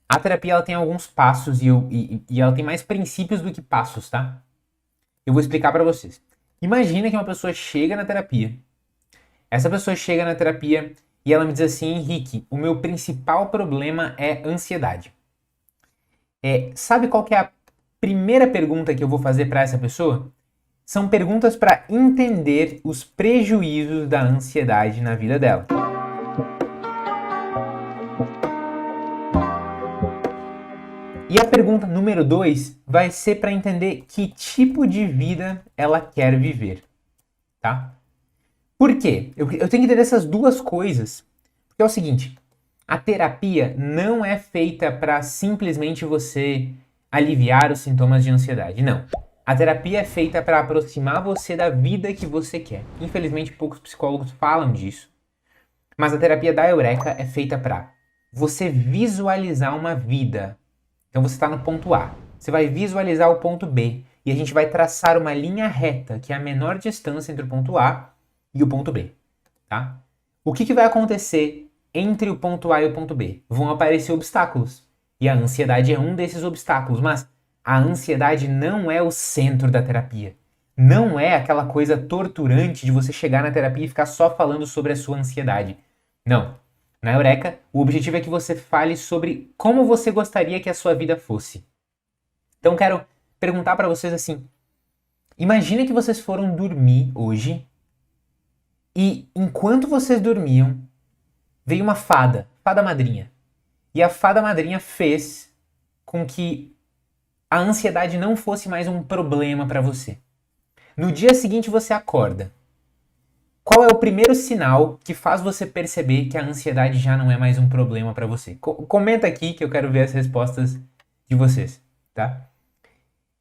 A terapia ela tem alguns passos e ela tem mais princípios do que passos, tá? Eu vou explicar pra vocês. Imagina que uma pessoa chega na terapia. Essa pessoa chega na terapia e ela me diz assim: Henrique, o meu principal problema é ansiedade. Sabe qual que é a primeira pergunta que eu vou fazer pra essa pessoa? São perguntas para entender os prejuízos da ansiedade na vida dela. E a pergunta número 2 vai ser para entender que tipo de vida ela quer viver, tá? Por quê? Eu tenho que entender essas duas coisas. Porque é o seguinte, a terapia não é feita para simplesmente você aliviar os sintomas de ansiedade, não. A terapia é feita para aproximar você da vida que você quer. Infelizmente, poucos psicólogos falam disso. Mas a terapia da Eureka é feita para você visualizar uma vida. Então você está no ponto A. Você vai visualizar o ponto B. E a gente vai traçar uma linha reta, que é a menor distância entre o ponto A e o ponto B. Tá? O que vai acontecer entre o ponto A e o ponto B? Vão aparecer obstáculos. E a ansiedade é um desses obstáculos. Mas a ansiedade não é o centro da terapia. Não é aquela coisa torturante de você chegar na terapia e ficar só falando sobre a sua ansiedade. Não. Na Eureka, o objetivo é que você fale sobre como você gostaria que a sua vida fosse. Então quero perguntar para vocês assim: imagina que vocês foram dormir hoje e enquanto vocês dormiam, veio uma fada madrinha. E a fada madrinha fez com que a ansiedade não fosse mais um problema para você. No dia seguinte você acorda. Qual é o primeiro sinal que faz você perceber que a ansiedade já não é mais um problema para você? Comenta aqui que eu quero ver as respostas de vocês, tá?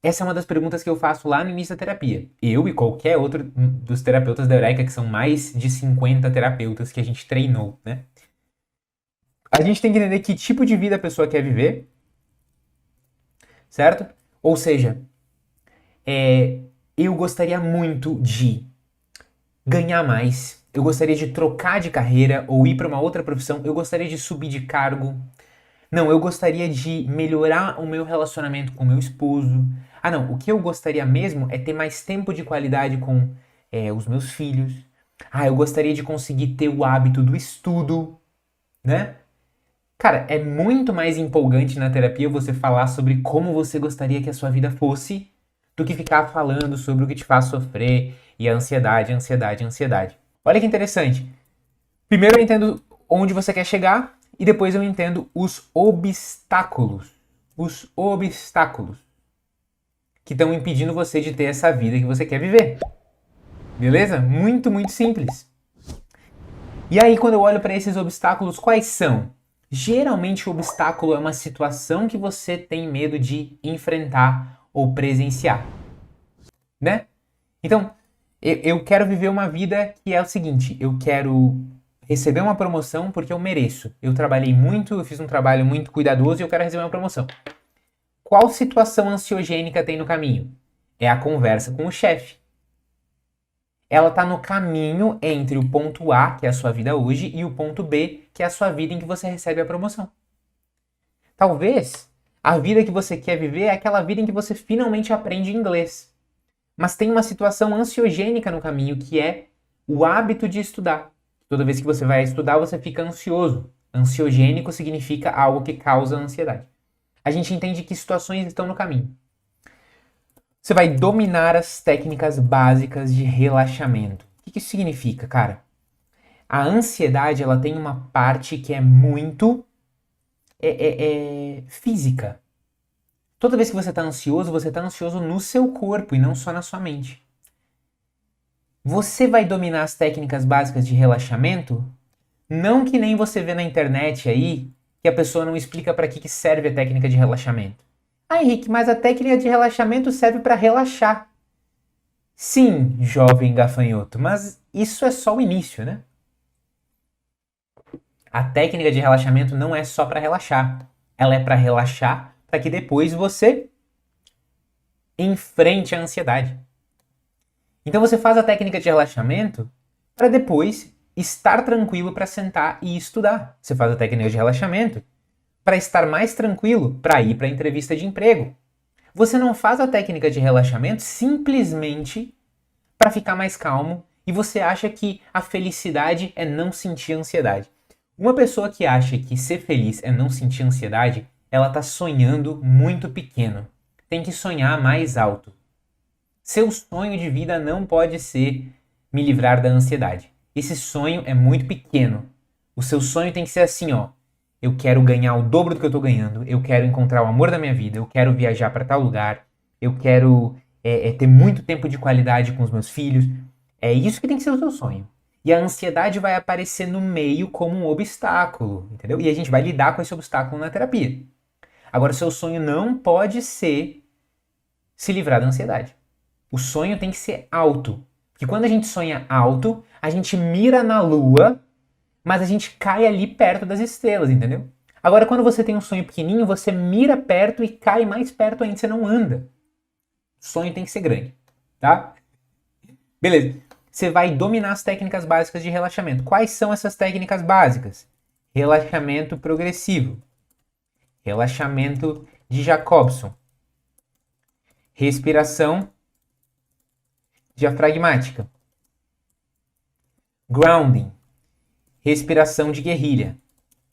Essa é uma das perguntas que eu faço lá no início da terapia. Eu e qualquer outro dos terapeutas da Eureka, que são mais de 50 terapeutas que a gente treinou, né? A gente tem que entender que tipo de vida a pessoa quer viver, certo? Ou seja, eu gostaria muito de ganhar mais, eu gostaria de trocar de carreira ou ir para uma outra profissão, eu gostaria de subir de cargo. Não, eu gostaria de melhorar o meu relacionamento com o meu esposo. Ah, não, o que eu gostaria mesmo é ter mais tempo de qualidade com os meus filhos. Ah, eu gostaria de conseguir ter o hábito do estudo, né? Cara, é muito mais empolgante na terapia você falar sobre como você gostaria que a sua vida fosse do que ficar falando sobre o que te faz sofrer e a ansiedade, ansiedade, ansiedade. Olha que interessante. Primeiro eu entendo onde você quer chegar e depois eu entendo os obstáculos. Os obstáculos que estão impedindo você de ter essa vida que você quer viver. Beleza? Muito, muito simples. E aí, quando eu olho para esses obstáculos, quais são? Geralmente, o obstáculo é uma situação que você tem medo de enfrentar ou presenciar, né? Então, eu quero viver uma vida que é o seguinte: eu quero receber uma promoção porque eu mereço. Eu trabalhei muito, eu fiz um trabalho muito cuidadoso e eu quero receber uma promoção. Qual situação ansiogênica tem no caminho? É a conversa com o chefe. Ela está no caminho entre o ponto A, que é a sua vida hoje, e o ponto B, que é a sua vida em que você recebe a promoção. Talvez a vida que você quer viver é aquela vida em que você finalmente aprende inglês. Mas tem uma situação ansiogênica no caminho, que é o hábito de estudar. Toda vez que você vai estudar, você fica ansioso. Ansiogênico significa algo que causa ansiedade. A gente entende que situações estão no caminho. Você vai dominar as técnicas básicas de relaxamento. O que isso significa, cara? A ansiedade, ela tem uma parte que é muito física. Toda vez que você está ansioso no seu corpo e não só na sua mente. Você vai dominar as técnicas básicas de relaxamento, não que nem você vê na internet aí, que a pessoa não explica para que serve a técnica de relaxamento. Ah, Henrique, mas a técnica de relaxamento serve para relaxar. Sim, jovem gafanhoto, mas isso é só o início, né? A técnica de relaxamento não é só para relaxar. Ela é para relaxar para que depois você enfrente a ansiedade. Então você faz a técnica de relaxamento para depois estar tranquilo para sentar e estudar. Você faz a técnica de relaxamento para estar mais tranquilo para ir para a entrevista de emprego. Você não faz a técnica de relaxamento simplesmente para ficar mais calmo e você acha que a felicidade é não sentir ansiedade. Uma pessoa que acha que ser feliz é não sentir ansiedade, ela está sonhando muito pequeno. Tem que sonhar mais alto. Seu sonho de vida não pode ser me livrar da ansiedade. Esse sonho é muito pequeno. O seu sonho tem que ser assim, ó. Eu quero ganhar o dobro do que eu tô ganhando. Eu quero encontrar o amor da minha vida. Eu quero viajar para tal lugar. Eu quero ter muito tempo de qualidade com os meus filhos. É isso que tem que ser o seu sonho. E a ansiedade vai aparecer no meio como um obstáculo, entendeu? E a gente vai lidar com esse obstáculo na terapia. Agora, o seu sonho não pode ser se livrar da ansiedade. O sonho tem que ser alto. Porque quando a gente sonha alto, a gente mira na lua, mas a gente cai ali perto das estrelas, entendeu? Agora, quando você tem um sonho pequenininho, você mira perto e cai mais perto ainda, você não anda. O sonho tem que ser grande, tá? Beleza. Você vai dominar as técnicas básicas de relaxamento. Quais são essas técnicas básicas? Relaxamento progressivo. Relaxamento de Jacobson. Respiração diafragmática. Grounding. Respiração de guerrilha.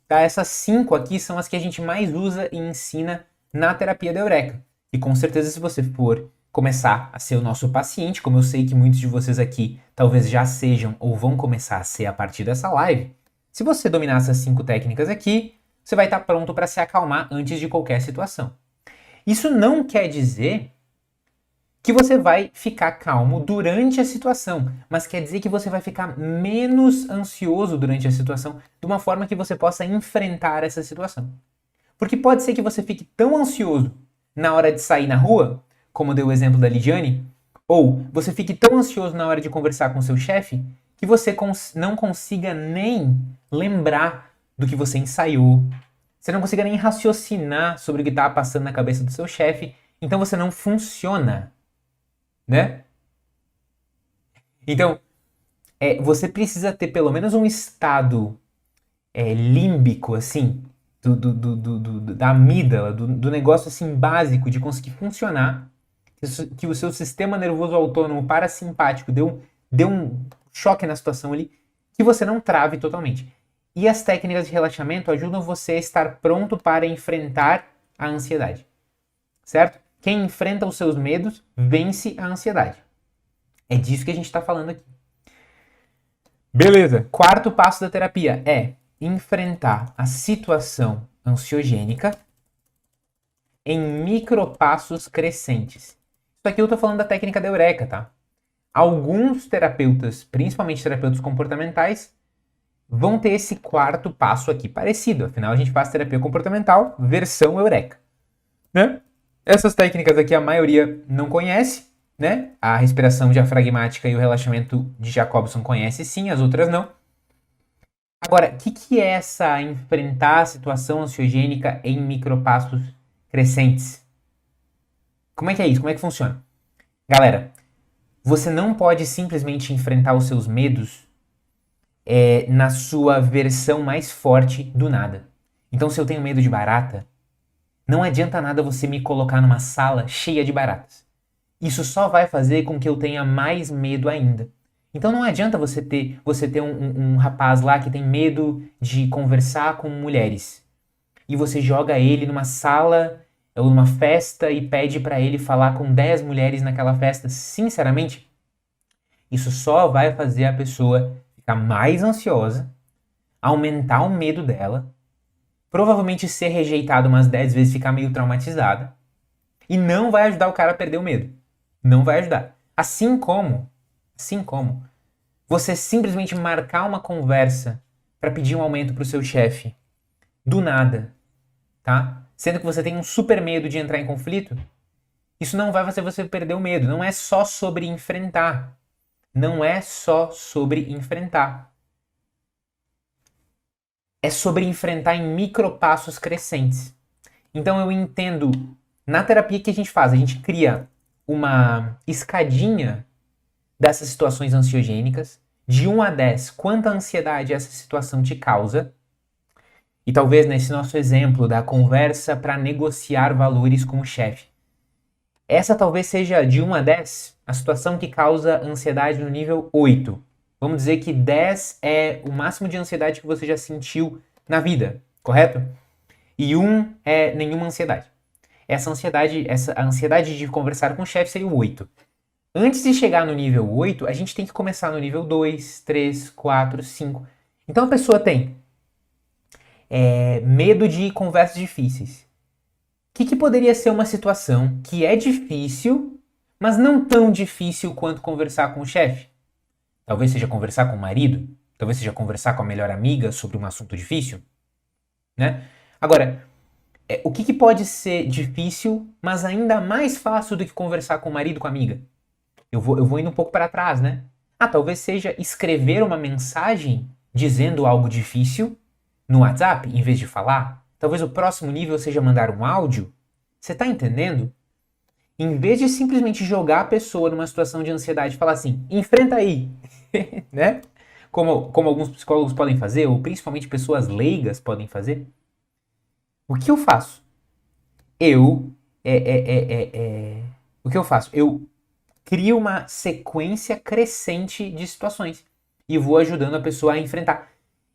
Tá? Essas 5 aqui são as que a gente mais usa e ensina na terapia da Eureka. E com certeza, se você for começar a ser o nosso paciente, como eu sei que muitos de vocês aqui talvez já sejam ou vão começar a ser a partir dessa live, se você dominar essas 5 técnicas aqui, você vai estar pronto para se acalmar antes de qualquer situação. Isso não quer dizer que você vai ficar calmo durante a situação, mas quer dizer que você vai ficar menos ansioso durante a situação, de uma forma que você possa enfrentar essa situação. Porque pode ser que você fique tão ansioso na hora de sair na rua, como deu o exemplo da Lidiane, ou você fique tão ansioso na hora de conversar com seu chefe, que você não consiga nem lembrar do que você ensaiou, você não consiga nem raciocinar sobre o que está passando na cabeça do seu chefe, então você não funciona. Né? Então, você precisa ter pelo menos um estado límbico, assim, da amígdala, do negócio assim básico de conseguir funcionar, que o seu sistema nervoso autônomo parasimpático deu um choque na situação ali, que você não trave totalmente. E as técnicas de relaxamento ajudam você a estar pronto para enfrentar a ansiedade, certo? Quem enfrenta os seus medos, vence a ansiedade. É disso que a gente está falando aqui. Beleza. 4º passo da terapia é enfrentar a situação ansiogênica em micropassos crescentes. Isso aqui eu estou falando da técnica da Eureka, tá? Alguns terapeutas, principalmente terapeutas comportamentais, vão ter esse 4º passo aqui parecido. Afinal, a gente faz terapia comportamental versão Eureka, né? Essas técnicas aqui a maioria não conhece, né? A respiração diafragmática e o relaxamento de Jacobson conhece sim, as outras não. Agora, o que é essa enfrentar a situação ansiogênica em micropassos crescentes? Como é que é isso? Como é que funciona? Galera, você não pode simplesmente enfrentar os seus medos na sua versão mais forte do nada. Então, se eu tenho medo de barata, não adianta nada você me colocar numa sala cheia de baratas. Isso só vai fazer com que eu tenha mais medo ainda. Então não adianta você ter um rapaz lá que tem medo de conversar com mulheres. E você joga ele numa sala ou numa festa e pede para ele falar com 10 mulheres naquela festa. Sinceramente, isso só vai fazer a pessoa ficar mais ansiosa, aumentar o medo dela, provavelmente ser rejeitado umas 10 vezes, ficar meio traumatizada. E não vai ajudar o cara a perder o medo. Não vai ajudar. Assim como você simplesmente marcar uma conversa para pedir um aumento pro seu chefe do nada, tá? Sendo que você tem um super medo de entrar em conflito, isso não vai fazer você perder o medo. Não é só sobre enfrentar. Não é só sobre enfrentar. É sobre enfrentar em micropassos crescentes. Então eu entendo, na terapia que a gente faz, a gente cria uma escadinha dessas situações ansiogênicas, de 1 a 10, quanta ansiedade essa situação te causa, E talvez nesse nosso exemplo da conversa para negociar valores com o chefe. Essa talvez seja de 1 a 10 a situação que causa ansiedade no nível 8. Vamos dizer que 10 é o máximo de ansiedade que você já sentiu na vida, correto? E 1 é nenhuma ansiedade. Essa ansiedade de conversar com o chefe seria o 8. Antes de chegar no nível 8, a gente tem que começar no nível 2, 3, 4, 5. Então a pessoa tem medo de conversas difíceis. O que poderia ser uma situação que é difícil, mas não tão difícil quanto conversar com o chefe? Talvez seja conversar com o marido, talvez seja conversar com a melhor amiga sobre um assunto difícil, né? Agora, o que pode ser difícil, mas ainda mais fácil do que conversar com o marido, com a amiga? Eu vou indo um pouco para trás, né? Talvez seja escrever uma mensagem dizendo algo difícil no WhatsApp, em vez de falar. Talvez o próximo nível seja mandar um áudio. Você tá entendendo? Em vez de simplesmente jogar a pessoa numa situação de ansiedade e falar assim, enfrenta aí, né? Como alguns psicólogos podem fazer, ou principalmente pessoas leigas podem fazer. O que eu faço? O que eu faço? Eu crio uma sequência crescente de situações e vou ajudando a pessoa a enfrentar.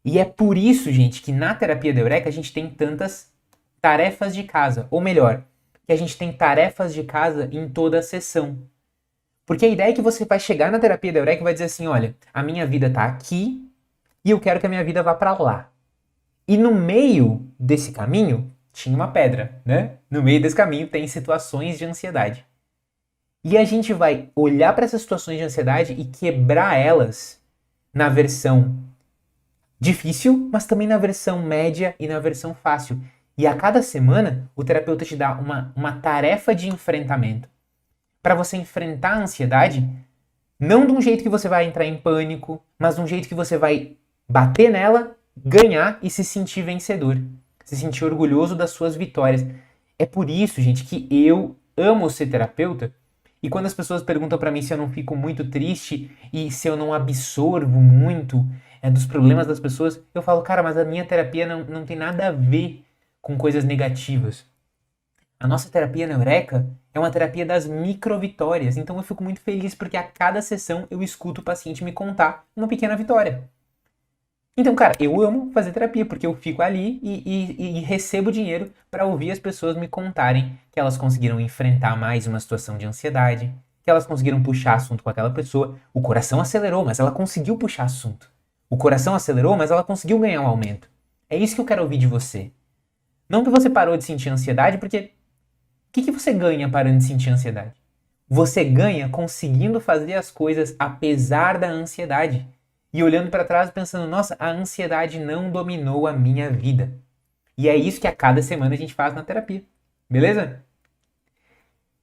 E é por isso, gente, que na terapia da Eureka a gente tem tantas tarefas de casa. Ou melhor, que a gente tem tarefas de casa em toda a sessão. Porque a ideia é que você vai chegar na terapia da Eureka e vai dizer assim, olha, a minha vida tá aqui e eu quero que a minha vida vá para lá. E no meio desse caminho tinha uma pedra, né? No meio desse caminho tem situações de ansiedade. E a gente vai olhar para essas situações de ansiedade e quebrar elas na versão difícil, mas também na versão média e na versão fácil. E a cada semana, o terapeuta te dá uma tarefa de enfrentamento para você enfrentar a ansiedade, não de um jeito que você vai entrar em pânico, mas de um jeito que você vai bater nela, ganhar e se sentir vencedor. Se sentir orgulhoso das suas vitórias. É por isso, gente, que eu amo ser terapeuta. E quando as pessoas perguntam para mim se eu não fico muito triste e se eu não absorvo muito dos problemas das pessoas, eu falo, cara, mas a minha terapia não tem nada a ver com coisas negativas. A nossa terapia na Eureka é uma terapia das micro-vitórias. Então eu fico muito feliz porque a cada sessão eu escuto o paciente me contar uma pequena vitória. Então, cara, eu amo fazer terapia porque eu fico ali e recebo dinheiro para ouvir as pessoas me contarem que elas conseguiram enfrentar mais uma situação de ansiedade, que elas conseguiram puxar assunto com aquela pessoa. O coração acelerou, mas ela conseguiu puxar assunto. O coração acelerou, mas ela conseguiu ganhar um aumento. É isso que eu quero ouvir de você. Não que você parou de sentir ansiedade, porque o que você ganha parando de sentir ansiedade? Você ganha conseguindo fazer as coisas apesar da ansiedade. E olhando para trás pensando, nossa, a ansiedade não dominou a minha vida. E é isso que a cada semana a gente faz na terapia. Beleza?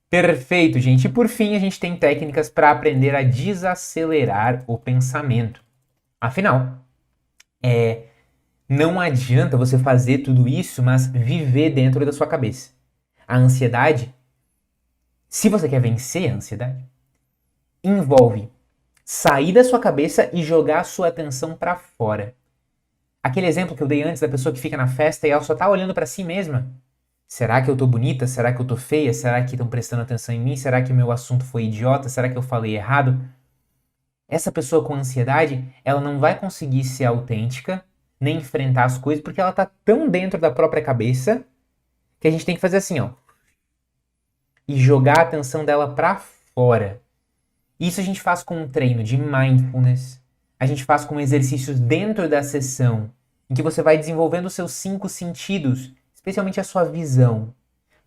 Perfeito, gente. E por fim, a gente tem técnicas para aprender a desacelerar o pensamento. Afinal, não adianta você fazer tudo isso, mas viver dentro da sua cabeça. A ansiedade, se você quer vencer a ansiedade, envolve sair da sua cabeça e jogar a sua atenção para fora. Aquele exemplo que eu dei antes da pessoa que fica na festa e ela só tá olhando para si mesma. Será que eu tô bonita? Será que eu tô feia? Será que estão prestando atenção em mim? Será que o meu assunto foi idiota? Será que eu falei errado? Essa pessoa com ansiedade, ela não vai conseguir ser autêntica, nem enfrentar as coisas, porque ela tá tão dentro da própria cabeça que a gente tem que fazer assim, ó. E jogar a atenção dela para fora. Isso a gente faz com um treino de mindfulness, a gente faz com exercícios dentro da sessão, em que você vai desenvolvendo os seus 5 sentidos, especialmente a sua visão,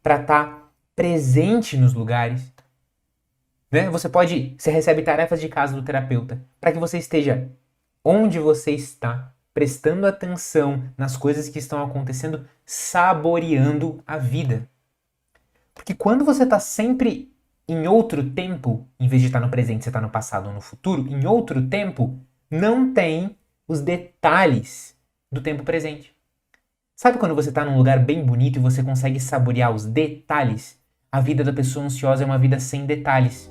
para estar presente nos lugares. Né? Você recebe tarefas de casa do terapeuta, para que você esteja onde você está, prestando atenção nas coisas que estão acontecendo, saboreando a vida. Porque quando você está sempre em outro tempo, em vez de estar no presente, você está no passado ou no futuro, em outro tempo, não tem os detalhes do tempo presente. Sabe quando você está num lugar bem bonito e você consegue saborear os detalhes? A vida da pessoa ansiosa é uma vida sem detalhes.